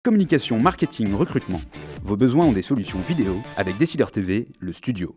Communication, marketing, recrutement. Vos besoins ont des solutions vidéo avec Décideur TV, le studio.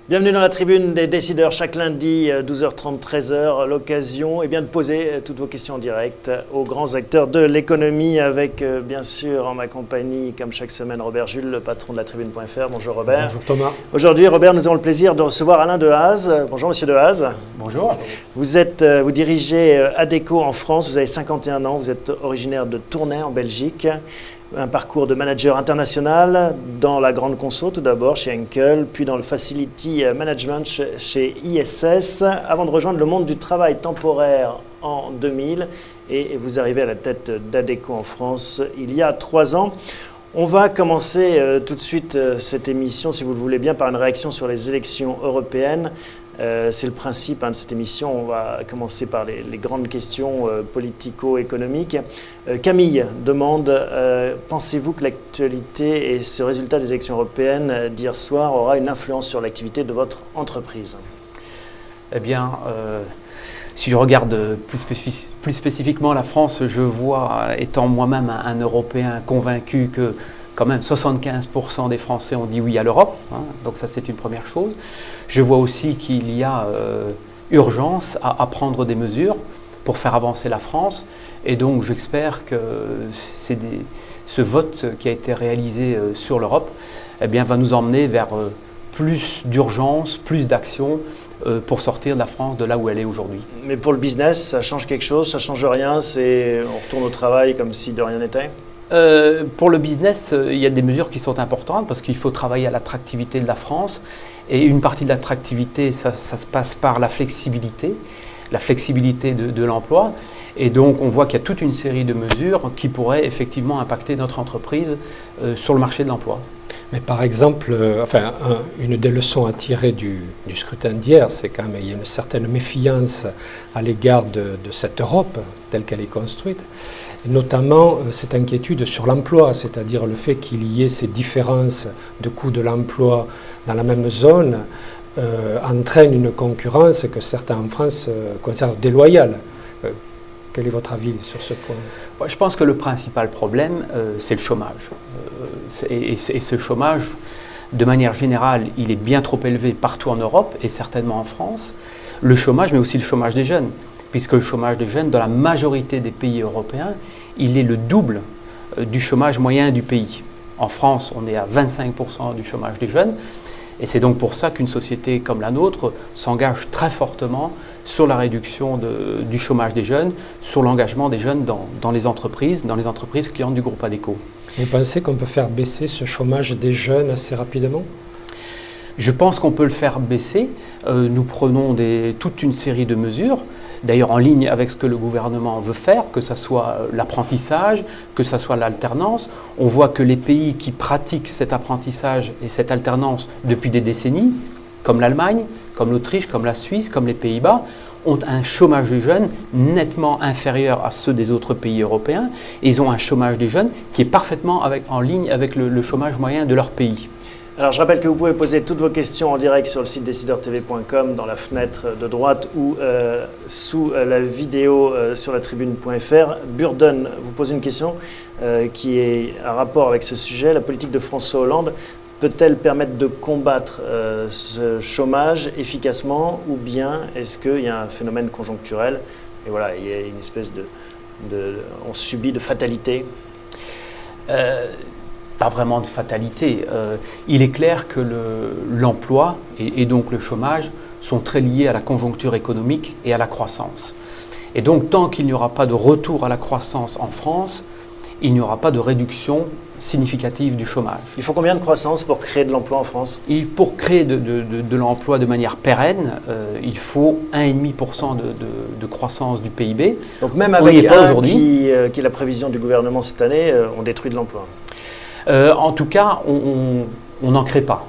Bienvenue dans la tribune des décideurs chaque lundi 12h30, 13h. L'occasion de poser toutes vos questions en direct aux grands acteurs de l'économie avec bien sûr en ma compagnie comme chaque semaine Robert Jules, le patron de la tribune.fr. Bonjour Robert. Bonjour Thomas. Aujourd'hui Robert, nous avons le plaisir de recevoir Alain Dehaze. Bonjour Monsieur Dehaze. Bonjour. Vous dirigez Adecco en France, vous avez 51 ans, vous êtes originaire de Tournai en Belgique. Un parcours de manager international dans la grande conso tout d'abord chez Henkel, puis dans le facility management chez ISS, avant de rejoindre le monde du travail temporaire en 2000 et vous arrivez à la tête d'Adecco en France il y a 3 ans. On va commencer tout de suite cette émission, si vous le voulez bien, par une réaction sur les élections européennes. C'est le principe de cette émission. On va commencer par les grandes questions politico-économiques. Camille demande, pensez-vous que l'actualité et ce résultat des élections européennes d'hier soir aura une influence sur l'activité de votre entreprise ? Eh bien, si je regarde plus spécifiquement la France, je vois, étant moi-même un Européen convaincu que quand même 75% des Français ont dit oui à l'Europe, donc ça c'est une première chose. Je vois aussi qu'il y a urgence à prendre des mesures pour faire avancer la France et donc j'espère que ce vote qui a été réalisé sur l'Europe va nous emmener vers plus d'urgence, plus d'action pour sortir de la France de là où elle est aujourd'hui. Mais pour le business, ça change quelque chose, ça change rien, on retourne au travail comme si de rien n'était ? Pour le business, il y a des mesures qui sont importantes parce qu'il faut travailler à l'attractivité de la France et une partie de l'attractivité, ça se passe par la flexibilité de l'emploi et donc on voit qu'il y a toute une série de mesures qui pourraient effectivement impacter notre entreprise sur le marché de l'emploi. Mais par exemple, une des leçons à tirer du scrutin d'hier, c'est quand même qu'il y a une certaine méfiance à l'égard de cette Europe telle qu'elle est construite. Et notamment cette inquiétude sur l'emploi, c'est-à-dire le fait qu'il y ait ces différences de coût de l'emploi dans la même zone entraîne une concurrence que certains en France considèrent déloyale. Quel est votre avis sur ce point ? Je pense que le principal problème, c'est le chômage. Et ce chômage, de manière générale, il est bien trop élevé partout en Europe et certainement en France. Le chômage, mais aussi le chômage des jeunes, puisque le chômage des jeunes, dans la majorité des pays européens, il est le double du chômage moyen du pays. En France, on est à 25% du chômage des jeunes. Et c'est donc pour ça qu'une société comme la nôtre s'engage très fortement sur la réduction du chômage des jeunes, sur l'engagement des jeunes dans les entreprises clientes du groupe Adecco. Vous pensez qu'on peut faire baisser ce chômage des jeunes assez rapidement ? Je pense qu'on peut le faire baisser. Nous prenons toute une série de mesures, d'ailleurs en ligne avec ce que le gouvernement veut faire, que ce soit l'apprentissage, que ce soit l'alternance. On voit que les pays qui pratiquent cet apprentissage et cette alternance depuis des décennies, comme l'Allemagne, comme l'Autriche, comme la Suisse, comme les Pays-Bas, ont un chômage des jeunes nettement inférieur à ceux des autres pays européens. Et ils ont un chômage des jeunes qui est parfaitement en ligne avec le chômage moyen de leur pays. Alors je rappelle que vous pouvez poser toutes vos questions en direct sur le site décideurtv.com dans la fenêtre de droite ou sous la vidéo sur la tribune.fr. Burden vous pose une question qui est en rapport avec ce sujet. La politique de François Hollande peut-elle permettre de combattre ce chômage efficacement ou bien est-ce qu'il y a un phénomène conjoncturel et voilà, il y a une espèce on subit de fatalité? Pas vraiment de fatalité. Il est clair que l'emploi et donc le chômage sont très liés à la conjoncture économique et à la croissance. Et donc tant qu'il n'y aura pas de retour à la croissance en France, il n'y aura pas de réduction significative du chômage. Il faut combien de croissance pour créer de l'emploi en France ? Pour créer de l'emploi de manière pérenne, il faut 1,5% de croissance du PIB. Donc même avec qui est la prévision du gouvernement cette année, on détruit de l'emploi. En tout cas, on n'en crée pas.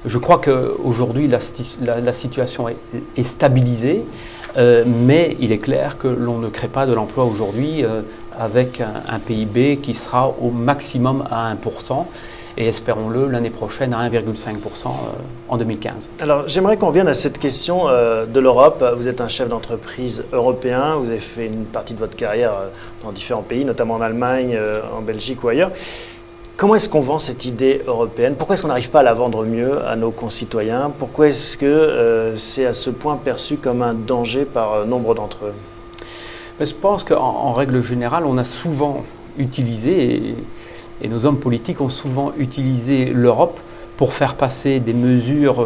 Je crois qu'aujourd'hui, la situation est stabilisée, mais il est clair que l'on ne crée pas de l'emploi aujourd'hui avec un PIB qui sera au maximum à 1%. et espérons-le l'année prochaine à 1,5% en 2015. Alors j'aimerais qu'on vienne à cette question de l'Europe. Vous êtes un chef d'entreprise européen, vous avez fait une partie de votre carrière dans différents pays, notamment en Allemagne, en Belgique ou ailleurs. Comment est-ce qu'on vend cette idée européenne? Pourquoi est-ce qu'on n'arrive pas à la vendre mieux à nos concitoyens? Pourquoi est-ce que c'est à ce point perçu comme un danger par nombre d'entre eux? Je pense qu'en règle générale, on a souvent utilisé, et nos hommes politiques ont souvent utilisé l'Europe pour faire passer des mesures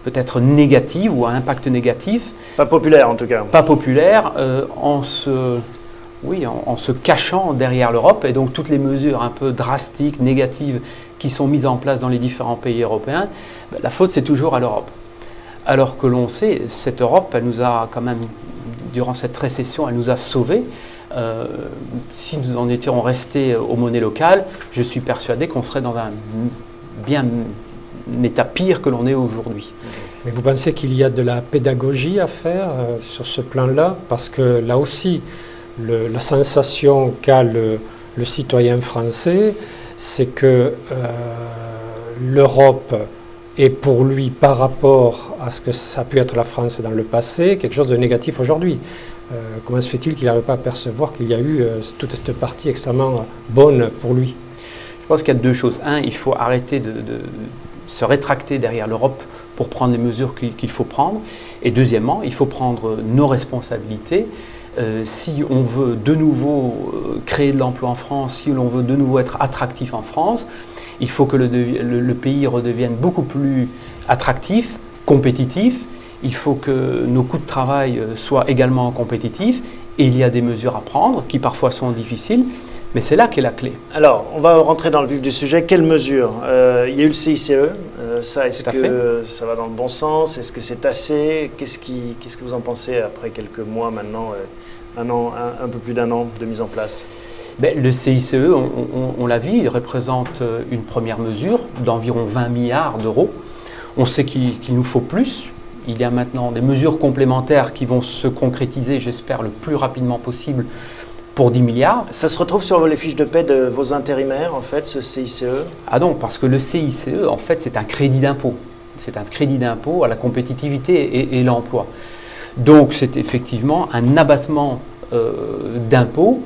peut-être négatives ou à impact négatif. Pas populaire en tout cas. Pas populaire, en se cachant derrière l'Europe. Et donc toutes les mesures un peu drastiques, négatives qui sont mises en place dans les différents pays européens, la faute c'est toujours à l'Europe. Alors que l'on sait, cette Europe, elle nous a quand même, durant cette récession, elle nous a sauvés. Si nous en étions restés aux monnaies locales, je suis persuadé qu'on serait dans un état pire que l'on est aujourd'hui. Mais vous pensez qu'il y a de la pédagogie à faire sur ce plan-là? Parce que là aussi, la sensation qu'a le citoyen français, c'est que l'Europe est pour lui, par rapport à ce que ça a pu être la France dans le passé, quelque chose de négatif aujourd'hui. Comment se fait-il qu'il n'arrive pas à percevoir qu'il y a eu toute cette partie extrêmement bonne pour lui? Je pense qu'il y a deux choses. Un, il faut arrêter de se rétracter derrière l'Europe pour prendre les mesures qu'il faut prendre. Et deuxièmement, il faut prendre nos responsabilités. Si on veut de nouveau créer de l'emploi en France, si l'on veut de nouveau être attractif en France, il faut que le pays redevienne beaucoup plus attractif, compétitif. Il faut que nos coûts de travail soient également compétitifs. Et il y a des mesures à prendre qui parfois sont difficiles, mais c'est là qu'est la clé. Alors, on va rentrer dans le vif du sujet. Quelles mesures? Il y a eu le CICE. Est-ce que ça va dans le bon sens? Est-ce que c'est assez? Qu'est-ce que vous en pensez après quelques mois maintenant, un peu plus d'un an de mise en place? Le CICE, on l'a vu, il représente une première mesure d'environ 20 milliards d'euros. On sait qu'il nous faut plus. Il y a maintenant des mesures complémentaires qui vont se concrétiser, j'espère, le plus rapidement possible pour 10 milliards. Ça se retrouve sur les fiches de paie de vos intérimaires, en fait, ce CICE? Ah non, parce que le CICE, en fait, c'est un crédit d'impôt. C'est un crédit d'impôt à la compétitivité et l'emploi. Donc, c'est effectivement un abattement d'impôt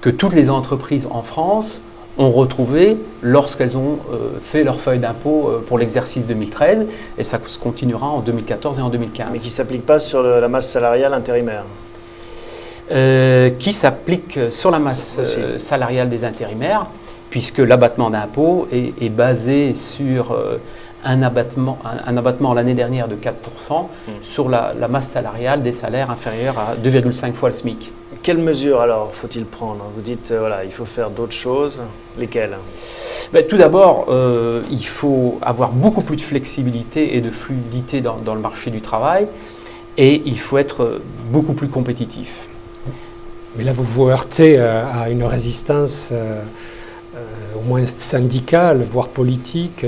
que toutes les entreprises en France ont retrouvé lorsqu'elles ont fait leur feuille d'impôt pour l'exercice 2013, et ça se continuera en 2014 et en 2015. Mais qui ne s'applique pas sur la masse salariale intérimaire? Qui s'applique sur la masse salariale des intérimaires, puisque l'abattement d'impôt est basé sur un abattement l'année dernière de 4% sur la masse salariale des salaires inférieurs à 2,5 fois le SMIC. Quelles mesures alors faut-il prendre? Vous dites il faut faire d'autres choses. Lesquelles? Tout d'abord, il faut avoir beaucoup plus de flexibilité et de fluidité dans le marché du travail, et il faut être beaucoup plus compétitif. Mais là, vous vous heurtez à une résistance au moins syndicale, voire politique,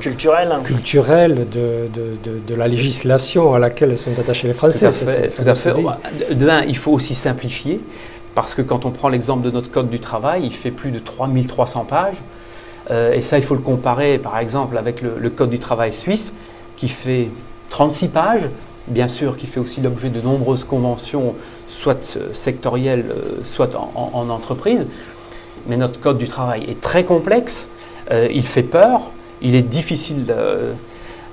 culturelle de la législation à laquelle sont attachés les Français. Tout à fait. De un, il faut aussi simplifier, parce que quand on prend l'exemple de notre Code du travail, il fait plus de 3300 pages. Et ça, il faut le comparer, par exemple, avec le Code du travail suisse, qui fait 36 pages, bien sûr, qui fait aussi l'objet de nombreuses conventions, soit sectorielles, soit en entreprise. Mais notre Code du travail est très complexe, il fait peur, il est difficile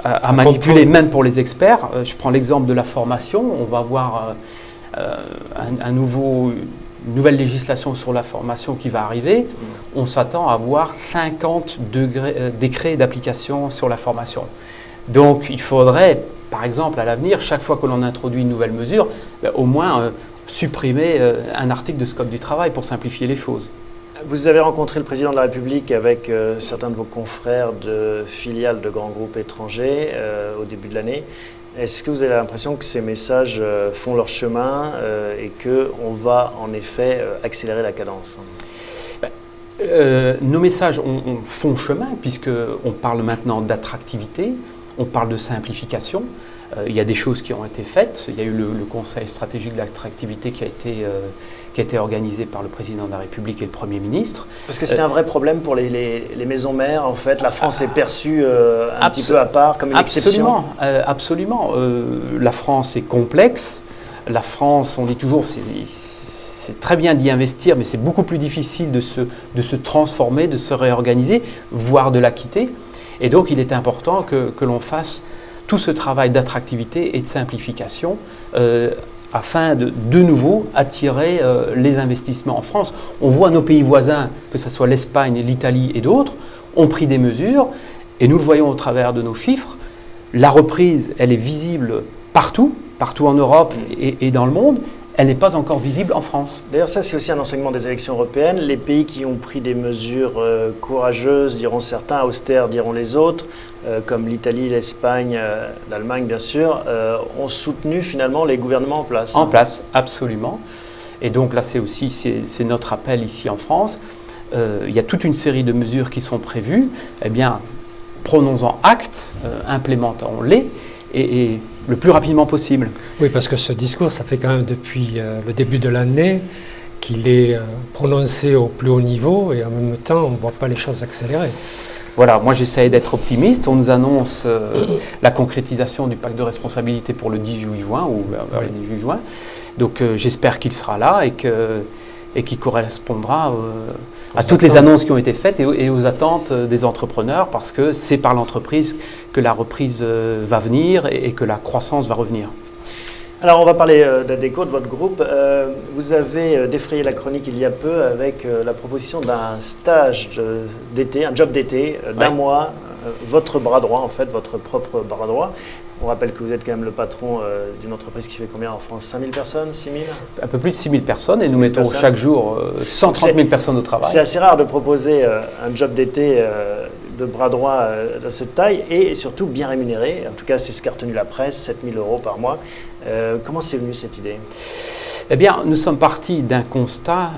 à manipuler, même pour les experts. Je prends l'exemple de la formation. On va avoir une nouvelle législation sur la formation qui va arriver. On s'attend à avoir 50 décrets d'application sur la formation. Donc il faudrait, par exemple, à l'avenir, chaque fois que l'on introduit une nouvelle mesure, au moins supprimer un article de ce Code du travail pour simplifier les choses. Vous avez rencontré le président de la République avec certains de vos confrères de filiales de grands groupes étrangers au début de l'année. Est-ce que vous avez l'impression que ces messages font leur chemin et qu'on va en effet accélérer la cadence? Nos messages font chemin, puisqu'on parle maintenant d'attractivité, on parle de simplification. Il y a des choses qui ont été faites. Il y a eu le Conseil stratégique de l'attractivité qui a qui a été organisé par le président de la République et le Premier ministre. Parce que c'était un vrai problème pour les maisons mères, en fait. La France est perçue un petit peu à part, comme une exception. Absolument. La France est complexe. La France, on dit toujours, c'est très bien d'y investir, mais c'est beaucoup plus difficile de se transformer, de se réorganiser, voire de la quitter. Et donc, il est important que l'on fasse tout ce travail d'attractivité et de simplification afin de nouveau attirer les investissements en France. On voit nos pays voisins, que ce soit l'Espagne, l'Italie et d'autres, ont pris des mesures et nous le voyons au travers de nos chiffres. La reprise, elle est visible partout en Europe et dans le monde. Elle n'est pas encore visible en France. D'ailleurs, ça, c'est aussi un enseignement des élections européennes. Les pays qui ont pris des mesures courageuses, diront certains, austères, diront les autres, comme l'Italie, l'Espagne, l'Allemagne, bien sûr, ont soutenu finalement les gouvernements en place. En place, absolument. Et donc là, c'est notre appel ici en France. Il y a toute une série de mesures qui sont prévues. Eh bien, prenons-en acte, implémentons-les et le plus rapidement possible. Oui, parce que ce discours, ça fait quand même depuis le début de l'année qu'il est prononcé au plus haut niveau et en même temps, on ne voit pas les choses accélérer. Voilà, moi j'essaie d'être optimiste. On nous annonce la concrétisation du pacte de responsabilité pour le 18 juin ou le 18 juin. Donc j'espère qu'il sera là et qu'il correspondra à toutes les annonces qui ont été faites et aux attentes des entrepreneurs, parce que c'est par l'entreprise que la reprise va venir et que la croissance va revenir. Alors on va parler d'Adecco, de votre groupe. Vous avez défrayé la chronique il y a peu avec la proposition d'un stage d'été, un job d'été d'un mois, votre bras droit en fait, votre propre bras droit. On rappelle que vous êtes quand même le patron d'une entreprise qui fait combien en France? 5 000 personnes, 6 000? Un peu plus de 6 000 personnes et nous mettons chaque jour 130 000 personnes au travail. C'est assez rare de proposer un job d'été de bras droit de cette taille et surtout bien rémunéré. En tout cas, c'est ce qu'a retenu la presse, 7 000 € par mois. Comment c'est venu cette idée? Eh bien, nous sommes partis d'un constat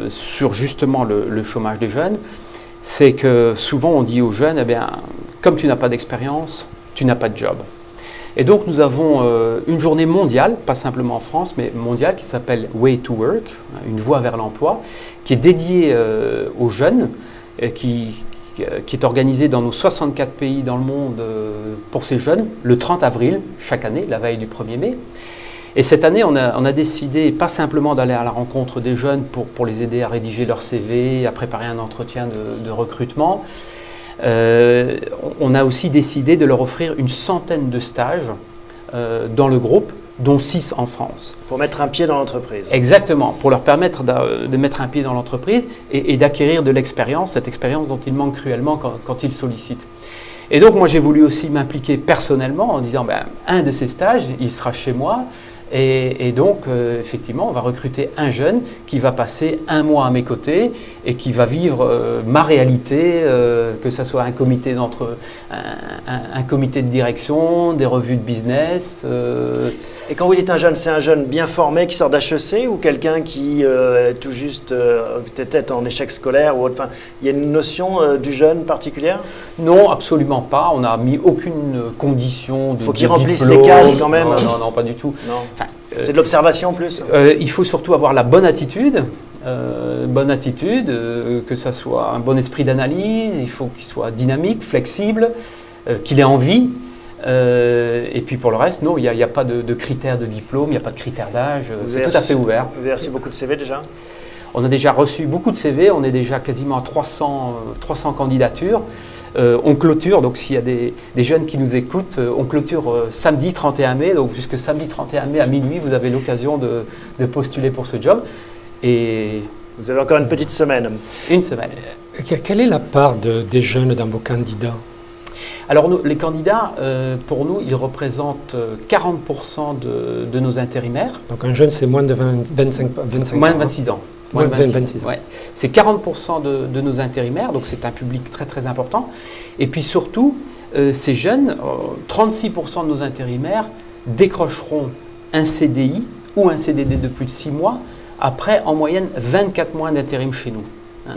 sur justement le chômage des jeunes. C'est que souvent on dit aux jeunes, eh bien, comme tu n'as pas d'expérience, tu n'as pas de job. Et donc nous avons une journée mondiale, pas simplement en France, mais mondiale, qui s'appelle Way to Work, une voie vers l'emploi, qui est dédiée aux jeunes, qui est organisée dans nos 64 pays dans le monde pour ces jeunes, le 30 avril chaque année, la veille du 1er mai. Et cette année, on a décidé pas simplement d'aller à la rencontre des jeunes pour les aider à rédiger leur CV, à préparer un entretien de recrutement. On a aussi décidé de leur offrir une centaine de stages dans le groupe, dont 6 en France. Pour mettre un pied dans l'entreprise. Exactement, pour leur permettre de mettre un pied dans l'entreprise et d'acquérir de l'expérience, cette expérience dont ils manquent cruellement quand ils sollicitent. Et donc moi j'ai voulu aussi m'impliquer personnellement en disant un de ces stages, il sera chez moi. Et donc, effectivement, on va recruter un jeune qui va passer un mois à mes côtés et qui va vivre ma réalité, que ce soit un comité de direction, des revues de business. Et quand vous dites un jeune, c'est un jeune bien formé qui sort d'HEC ou quelqu'un qui est tout juste peut-être en échec scolaire ou autre. Enfin, il y a une notion du jeune particulière? Non, absolument pas. On n'a mis aucune condition de faut qu'il remplisse diplôme. Les cases quand même. Non, pas du tout. Non. Enfin, c'est de l'observation en plus. Il faut surtout avoir la bonne attitude. Que ça soit un bon esprit d'analyse, il faut qu'il soit dynamique, flexible, qu'il ait envie. Et puis pour le reste, non, il n'y a pas de critères de diplôme, il n'y a pas de critères d'âge, c'est tout à fait ouvert. Vous avez reçu beaucoup de CV déjà? On a déjà reçu beaucoup de CV, on est déjà quasiment à 300 candidatures. On clôture, donc s'il y a des jeunes qui nous écoutent, on clôture samedi 31 mai, donc jusque samedi 31 mai à minuit, vous avez l'occasion de postuler pour ce job. Et vous avez encore une petite semaine. Une semaine. Quelle est la part des jeunes dans vos candidats? Alors les candidats, pour nous, ils représentent 40% de nos intérimaires. Donc un jeune, c'est moins de 25 moins de 26 ans. Moins de 26 ans. Ouais. C'est 40% de nos intérimaires, donc c'est un public très très important. Et puis surtout, ces jeunes, 36% de nos intérimaires décrocheront un CDI ou un CDD de plus de 6 mois après en moyenne 24 mois d'intérim chez nous.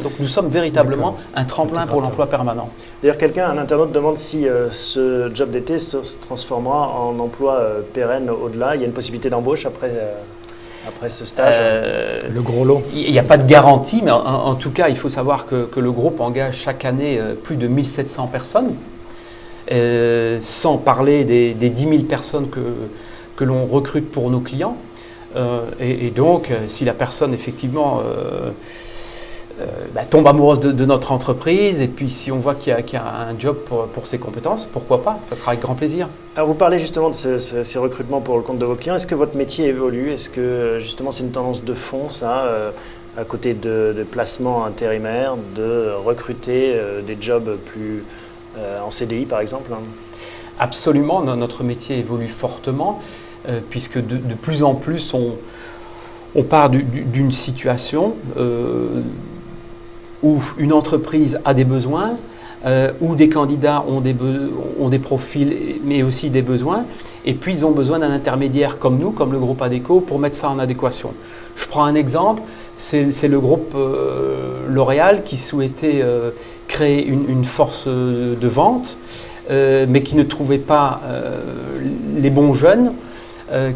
Donc nous sommes véritablement un tremplin pour l'emploi permanent. D'ailleurs, un internaute demande si ce job d'été se transformera en emploi pérenne au-delà. Il y a une possibilité d'embauche après après ce stage. Le gros lot. Il n'y a pas de garantie, mais en tout cas, il faut savoir que le groupe engage chaque année plus de 1700 personnes, sans parler des 10 000 personnes que l'on recrute pour nos clients. Et donc, si la personne, effectivement, tombe amoureuse de notre entreprise, et puis si on voit qu'il y a un job pour ses compétences, pourquoi pas? Ça sera avec grand plaisir. Alors vous parlez justement de ces recrutements pour le compte de vos clients. Est-ce que votre métier évolue? Est-ce que justement c'est une tendance de fond, ça, à côté de placements intérimaires, de recruter des jobs plus en CDI par exemple? Absolument, notre métier évolue fortement, puisque de plus en plus on part d'une situation où une entreprise a des besoins, où des candidats ont des profils, mais aussi des besoins, et puis ils ont besoin d'un intermédiaire comme nous, comme le groupe Adecco, pour mettre ça en adéquation. Je prends un exemple, c'est le groupe L'Oréal qui souhaitait créer une force de vente, mais qui ne trouvait pas les bons jeunes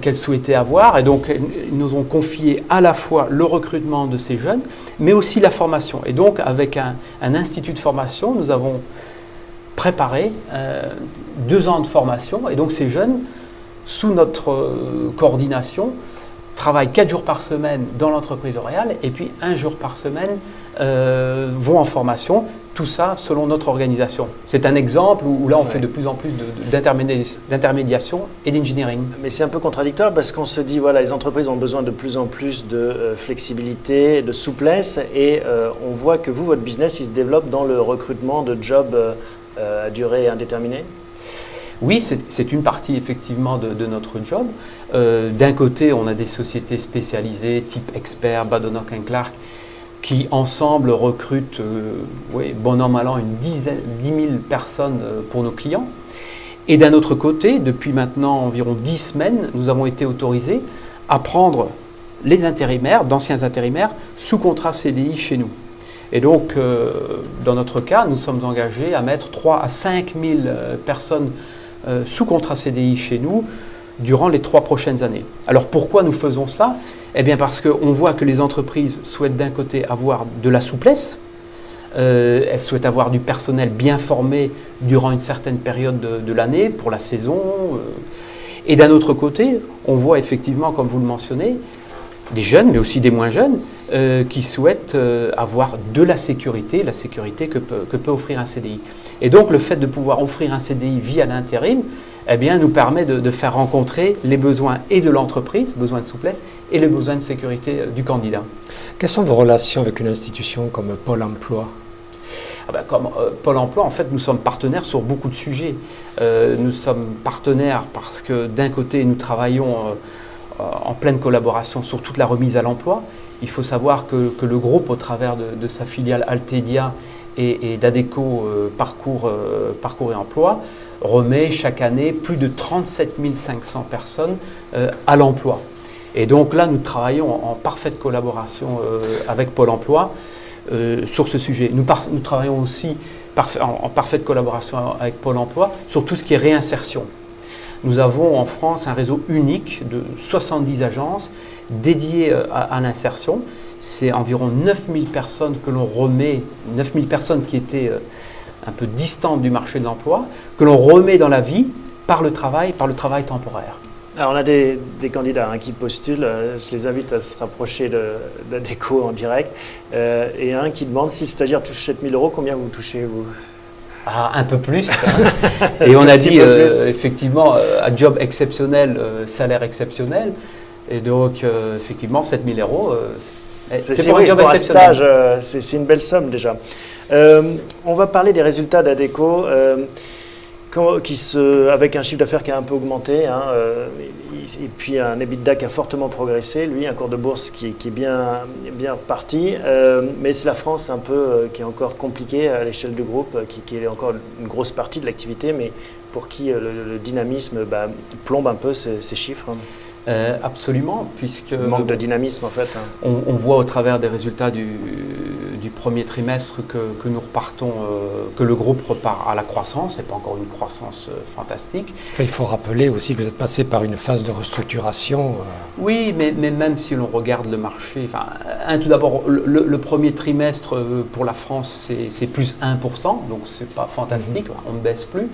qu'elle souhaitait avoir, et donc ils nous ont confié à la fois le recrutement de ces jeunes, mais aussi la formation. Et donc avec un institut de formation, nous avons préparé 2 ans de formation, et donc ces jeunes, sous notre coordination, travaillent 4 jours par semaine dans l'entreprise L'Oréal, et puis 1 jour par semaine vont en formation, tout ça selon notre organisation. C'est un exemple où là on fait de plus en plus d'intermédiation et d'engineering. Mais c'est un peu contradictoire parce qu'on se dit, voilà, les entreprises ont besoin de plus en plus de flexibilité, de souplesse, et on voit que vous, votre business, il se développe dans le recrutement de jobs à durée indéterminée. Oui, c'est une partie effectivement de notre job. D'un côté, on a des sociétés spécialisées type Expert, Badenoch & Clark, qui ensemble recrutent, bon an, mal an, 10 000 personnes pour nos clients. Et d'un autre côté, depuis maintenant environ 10 semaines, nous avons été autorisés à prendre les intérimaires, d'anciens intérimaires, sous contrat CDI chez nous. Et donc, dans notre cas, nous sommes engagés à mettre 3 à 5 000 personnes sous contrat CDI chez nous durant les 3 prochaines années. Alors pourquoi nous faisons cela? Eh bien parce qu'on voit que les entreprises souhaitent d'un côté avoir de la souplesse, elles souhaitent avoir du personnel bien formé durant une certaine période de l'année, pour la saison, et d'un autre côté, on voit effectivement, comme vous le mentionnez, des jeunes, mais aussi des moins jeunes, qui souhaitent avoir de la sécurité que peut offrir un CDI. Et donc le fait de pouvoir offrir un CDI via l'intérim, eh bien, nous permet de faire rencontrer les besoins et de l'entreprise, besoins de souplesse, et les besoins de sécurité du candidat. Quelles sont vos relations avec une institution comme Pôle emploi? Comme Pôle emploi, en fait, nous sommes partenaires sur beaucoup de sujets. Nous sommes partenaires parce que d'un côté, nous travaillons en pleine collaboration sur toute la remise à l'emploi. Il faut savoir que le groupe, au travers de sa filiale Altedia et d'Adecco Parcours et Emploi, remet chaque année plus de 37 500 personnes à l'emploi. Et donc là, nous travaillons en parfaite collaboration avec Pôle emploi sur ce sujet. Nous travaillons aussi en parfaite collaboration avec Pôle emploi sur tout ce qui est réinsertion. Nous avons en France un réseau unique de 70 agences dédiées à l'insertion. C'est environ 9000 personnes que l'on remet, 9000 personnes qui étaient un peu distantes du marché de l'emploi, que l'on remet dans la vie par le travail temporaire. Alors on a des candidats qui postulent, je les invite à se rapprocher d'Adecco en direct, et un qui demande si le stagiaire touche 7 000 €, combien vous touchez vous? Un peu plus. Et on a dit effectivement, un job exceptionnel, salaire exceptionnel. Et donc, effectivement, 7 000 €, c'est pour un job exceptionnel. Un stage, c'est une belle somme déjà. On va parler des résultats d'Adecco, avec un chiffre d'affaires qui a un peu augmenté, et puis un EBITDA qui a fortement progressé, lui, un cours de bourse qui est bien reparti. Mais c'est la France un peu qui est encore compliquée à l'échelle du groupe, qui est encore une grosse partie de l'activité, mais pour qui le dynamisme plombe un peu ces chiffres. Absolument, puisque manque de dynamisme en fait. on voit au travers des résultats du premier trimestre que nous repartons, que le groupe repart à la croissance. C'est pas encore une croissance fantastique. Enfin, il faut rappeler aussi que vous êtes passé par une phase de restructuration. Oui, mais même si l'on regarde le marché, tout d'abord, le premier trimestre pour la France, c'est plus 1%, donc c'est pas fantastique, on ne baisse plus.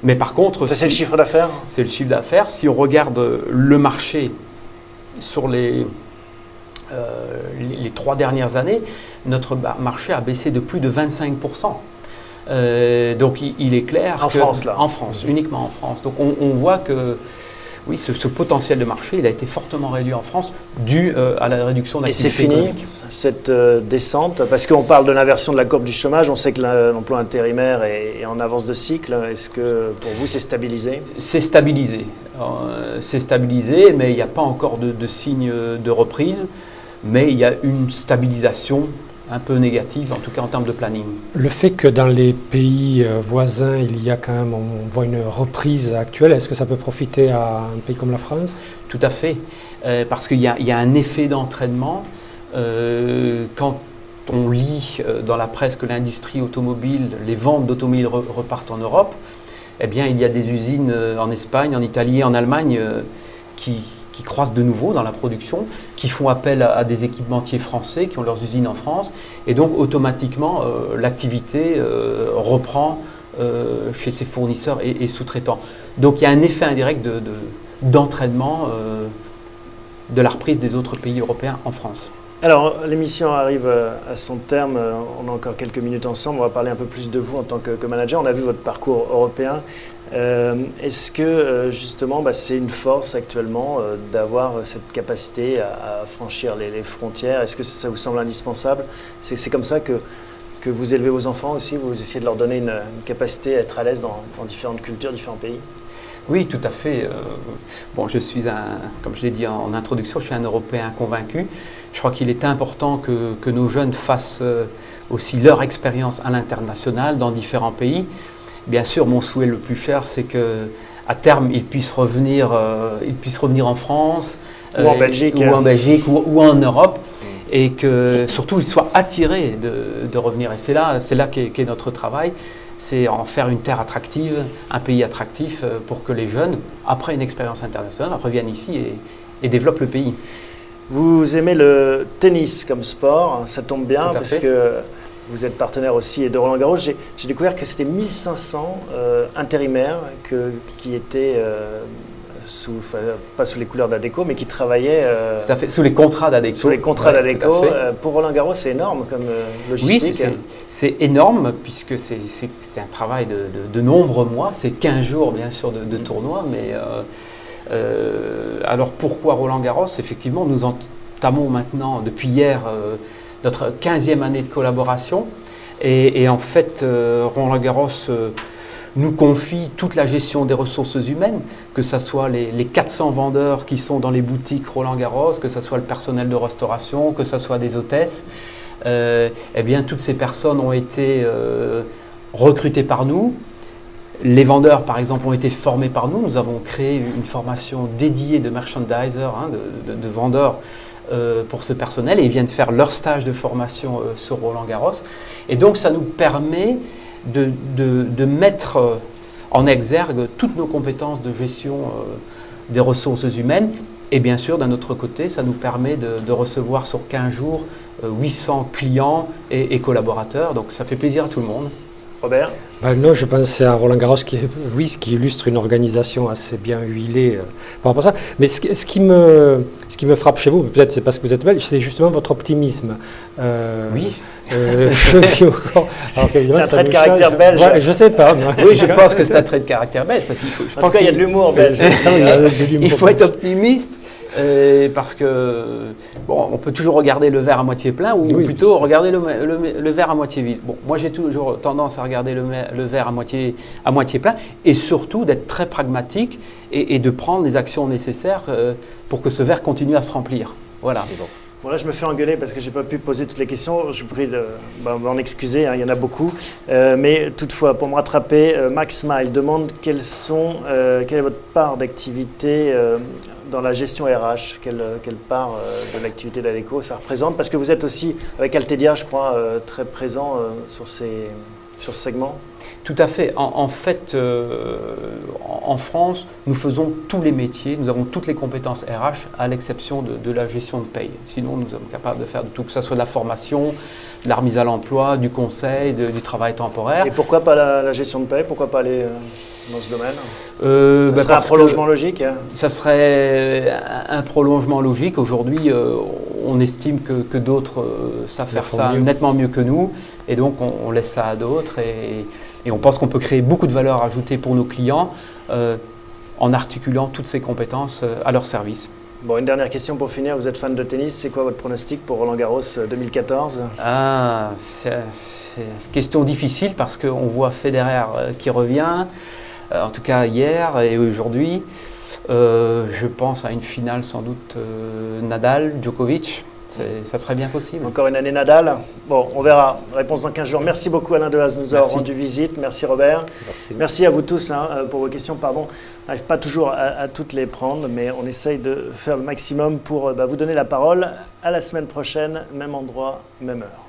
Mais par contre, ça, c'est le chiffre d'affaires ? C'est le chiffre d'affaires. Si on regarde le marché sur les 3 dernières années, notre marché a baissé de plus de 25%. Donc il est clair en France, là. En France, uniquement en France. Donc on voit que oui, ce potentiel de marché, il a été fortement réduit en France dû à la réduction d'activité économique. Et c'est fini, cette descente? Parce qu'on parle de l'inversion de la courbe du chômage, on sait que l'emploi intérimaire est en avance de cycle. Est-ce que pour vous, c'est stabilisé? C'est stabilisé. C'est stabilisé, mais il n'y a pas encore de signe de reprise. Mais il y a une stabilisation un peu négative, en tout cas en termes de planning. Le fait que dans les pays voisins, il y a quand même, on voit une reprise actuelle, est-ce que ça peut profiter à un pays comme la France? Tout à fait, parce qu'il y a un effet d'entraînement. Quand on lit dans la presse que l'industrie automobile, les ventes d'automobiles repartent en Europe, eh bien il y a des usines en Espagne, en Italie, en Allemagne qui croissent de nouveau dans la production, qui font appel à des équipementiers français qui ont leurs usines en France, et donc automatiquement l'activité reprend chez ses fournisseurs et sous-traitants. Donc il y a un effet indirect d'entraînement de la reprise des autres pays européens en France. Alors, l'émission arrive à son terme. On a encore quelques minutes ensemble. On va parler un peu plus de vous en tant que manager. On a vu votre parcours européen. Est-ce que, justement, c'est une force actuellement d'avoir cette capacité à franchir les frontières? Est-ce que ça vous semble indispensable? C'est comme ça que vous élevez vos enfants aussi? Vous essayez de leur donner une capacité à être à l'aise dans différentes cultures, différents pays? Oui, tout à fait. Je suis comme je l'ai dit en introduction, je suis un Européen convaincu. Je crois qu'il est important que nos jeunes fassent aussi leur expérience à l'international dans différents pays. Bien sûr, mon souhait le plus cher, c'est qu'à terme, ils puissent revenir en France, ou en Belgique, ou en Europe, et que surtout ils soient attirés de revenir. Et c'est là qu'est notre travail. C'est en faire une terre attractive, un pays attractif pour que les jeunes, après une expérience internationale, reviennent ici et développent le pays. Vous aimez le tennis comme sport, ça tombe bien parce que vous êtes partenaire aussi de Roland-Garros. J'ai découvert que c'était 1500 intérimaires qui étaient pas sous les couleurs d'Adecco, mais qui travaillaient tout à fait, sous les contrats d'Adecco. Sous les contrats d'Adecco. Pour Roland-Garros, c'est énorme comme logistique. Oui, c'est énorme puisque c'est un travail de nombreux mois. C'est 15 jours, bien sûr, de tournoi. Mais alors, pourquoi Roland-Garros? Effectivement, nous entamons maintenant, depuis hier, notre 15e année de collaboration. Et en fait, Roland-Garros nous confie toute la gestion des ressources humaines, que ce soit les 400 vendeurs qui sont dans les boutiques Roland-Garros, que ce soit le personnel de restauration, que ce soit des hôtesses. Eh bien, toutes ces personnes ont été recrutées par nous. Les vendeurs, par exemple, ont été formés par nous. Nous avons créé une formation dédiée de merchandiser, de vendeurs, pour ce personnel, et ils viennent faire leur stage de formation sur Roland-Garros. Et donc, ça nous permet de mettre en exergue toutes nos compétences de gestion des ressources humaines. Et bien sûr, d'un autre côté, ça nous permet de recevoir sur 15 jours 800 clients et collaborateurs. Donc, ça fait plaisir à tout le monde. Robert? Non, je pensais à Roland-Garros qui illustre une organisation assez bien huilée par rapport à ça. Mais ce qui me frappe chez vous, peut-être c'est parce que vous êtes belge, c'est justement votre optimisme. Oui. Cheville au corps. C'est un trait de caractère belge. Ouais, je sais pas. Oui, je pense que c'est un trait de caractère belge. Parce qu'il faut, en tout cas, il y a de l'humour belge. Il faut être optimiste. Parce que, on peut toujours regarder le verre à moitié plein ou plutôt regarder le verre à moitié vide. Bon, moi, j'ai toujours tendance à regarder le verre à moitié plein et surtout d'être très pragmatique et de prendre les actions nécessaires pour que ce verre continue à se remplir. Voilà. Bon, là, je me fais engueuler parce que je n'ai pas pu poser toutes les questions. Je vous prie de m'en excuser, hein, il y en a beaucoup. Mais toutefois, pour me rattraper, Max Smile demande quelle est votre part d'activité dans la gestion RH, quelle part de l'activité d'Adecco ça représente? Parce que vous êtes aussi, avec Altedia, je crois, très présent sur ce segment. Tout à fait. En fait, en France, nous faisons tous les métiers, nous avons toutes les compétences RH à l'exception de la gestion de paye. Sinon, nous sommes capables de faire de tout, que ce soit de la formation, de la remise à l'emploi, du conseil, du travail temporaire. Et pourquoi pas la gestion de paye? Pourquoi pas aller dans ce domaine? Ça serait un prolongement logique, hein? Ça serait un prolongement logique. Aujourd'hui, on estime que d'autres savent faire ça nettement mieux que nous. Et donc, on laisse ça à d'autres. Et on pense qu'on peut créer beaucoup de valeur ajoutée pour nos clients en articulant toutes ces compétences à leur service. Bon, une dernière question pour finir. Vous êtes fan de tennis. C'est quoi votre pronostic pour Roland-Garros 2014? C'est une question difficile parce qu'on voit Federer qui revient, en tout cas hier et aujourd'hui. Je pense à une finale sans doute Nadal-Djokovic. Ça serait bien possible. Encore une année Nadal. Bon, on verra. Réponse dans 15 jours. Merci beaucoup Alain Dehaze de nous avoir rendu visite. Merci Robert. Merci à vous tous pour vos questions. Pardon, on n'arrive pas toujours à toutes les prendre, mais on essaye de faire le maximum pour vous donner la parole. À la semaine prochaine, même endroit, même heure.